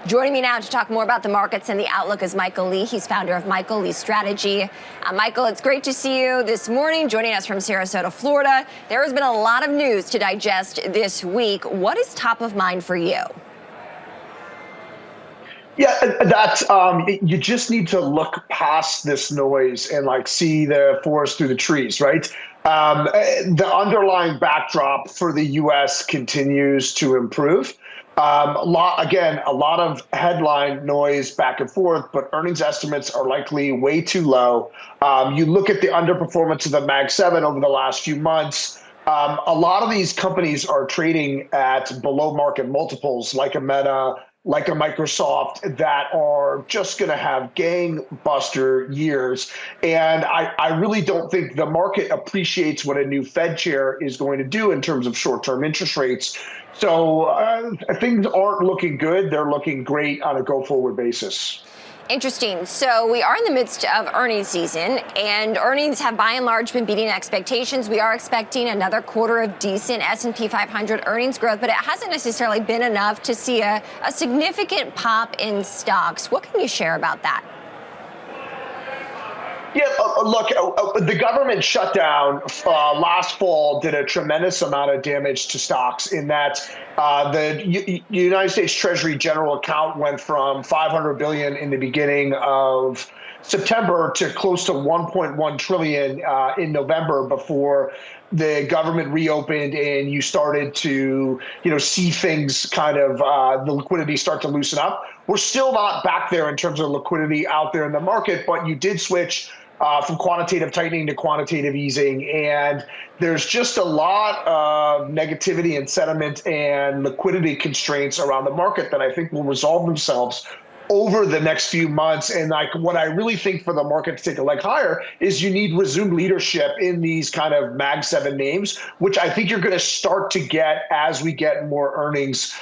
Joining me now to talk more about the markets and the outlook is Michael Lee. He's founder of Michael Lee Strategy. Michael, it's great to see you this morning, joining us from Sarasota, Florida. There has been a lot of news to digest this week. What is top of mind for you? Yeah, that's you just need to look past this noise and see the forest through the trees, right? The underlying backdrop for the U.S. continues to improve. A lot of headline noise back and forth, but earnings estimates are likely way too low. You look at the underperformance of the Mag 7 over the last few months. A lot of these companies are trading at below market multiples, like a Meta, like a Microsoft, that are just going to have gangbuster years. And I really don't think the market appreciates what a new Fed chair is going to do in terms of short-term interest rates. So things aren't looking good. They're looking great on a go-forward basis. Interesting. So we are in the midst of earnings season, and earnings have by and large been beating expectations. We are expecting another quarter of decent S&P 500 earnings growth, but it hasn't necessarily been enough to see a significant pop in stocks. What can you share about that? Yeah, look, the government shutdown last fall did a tremendous amount of damage to stocks in that the United States Treasury general account went from $500 billion in the beginning of September to close to $1.1 trillion in November before the government reopened and you started to, see things the liquidity start to loosen up. We're still not back there in terms of liquidity out there in the market, but you did switch from quantitative tightening to quantitative easing. And there's just a lot of negativity and sentiment and liquidity constraints around the market that I think will resolve themselves over the next few months. And what I really think for the market to take a leg higher is you need resumed leadership in these kind of Mag 7 names, which I think you're going to start to get as we get more earnings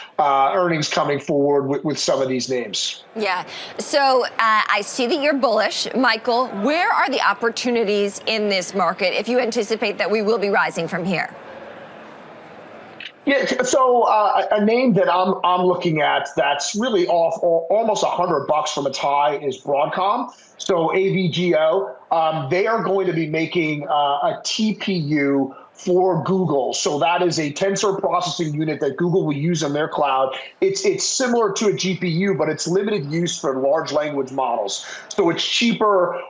coming forward with some of these names. Yeah. So I see that you're bullish. Michael, where are the opportunities in this market if you anticipate that we will be rising from here? Yeah, so a name that I'm looking at that's really off almost $100 from its high is Broadcom. So AVGO, they are going to be making a TPU for Google. So that is a tensor processing unit that Google will use in their cloud. It's similar to a GPU, but it's limited use for large language models. So it's cheaper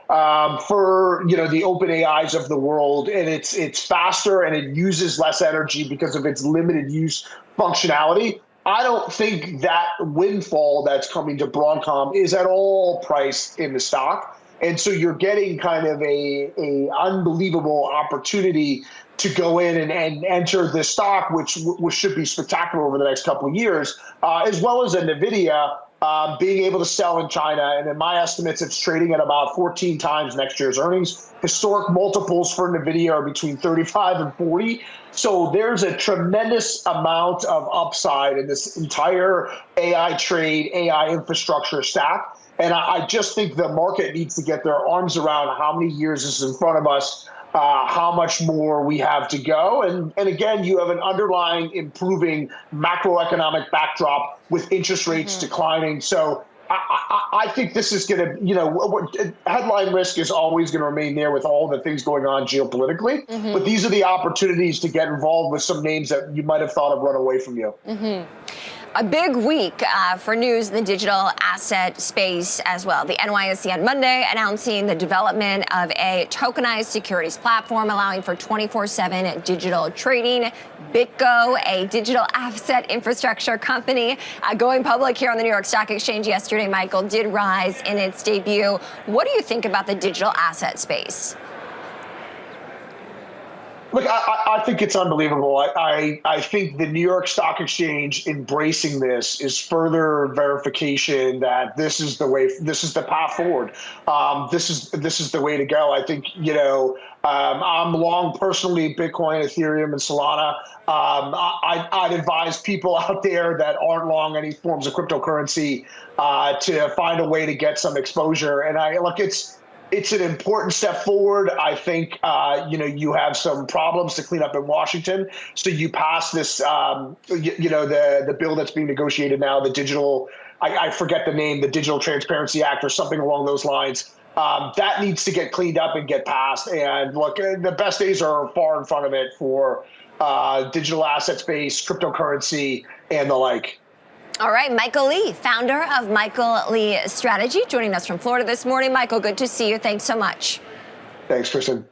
for the open AIs of the world, and it's faster and it uses less energy because of its limited use functionality. I don't think that windfall that's coming to Broadcom is at all priced in the stock. And so you're getting kind of a unbelievable opportunity to go in and enter this stock, which should be spectacular over the next couple of years, as well as a NVIDIA being able to sell in China. And in my estimates, it's trading at about 14 times next year's earnings. Historic multiples for NVIDIA are between 35 and 40. So there's a tremendous amount of upside in this entire AI trade, AI infrastructure stack. And I just think the market needs to get their arms around how many years is in front of us, how much more we have to go. And again, you have an underlying improving macroeconomic backdrop with interest rates declining. So I think this is going to, headline risk is always going to remain there with all the things going on geopolitically. But these are the opportunities to get involved with some names that you might have thought have run away from you. A big week for news in the digital asset space as well. The NYSE on Monday announcing the development of a tokenized securities platform allowing for 24/7 digital trading. BitGo, a digital asset infrastructure company, going public here on the New York Stock Exchange yesterday, Michael, did rise in its debut. What do you think about the digital asset space? Look, I think it's unbelievable. I think the New York Stock Exchange embracing this is further verification that this is the way, this is the path forward. This is the way to go. I think, I'm long personally Bitcoin, Ethereum, and Solana. I'd advise people out there that aren't long any forms of cryptocurrency to find a way to get some exposure. And it's an important step forward. I think, you have some problems to clean up in Washington. So you pass this, the bill that's being negotiated now, the digital I forget the name, the Digital Transparency Act or something along those lines. That needs to get cleaned up and get passed. And look, the best days are far in front of it for digital asset space, cryptocurrency, and the like. All right, Michael Lee, founder of Michael Lee Strategy, joining us from Florida this morning. Michael, good to see you. Thanks so much. Thanks, Kristen.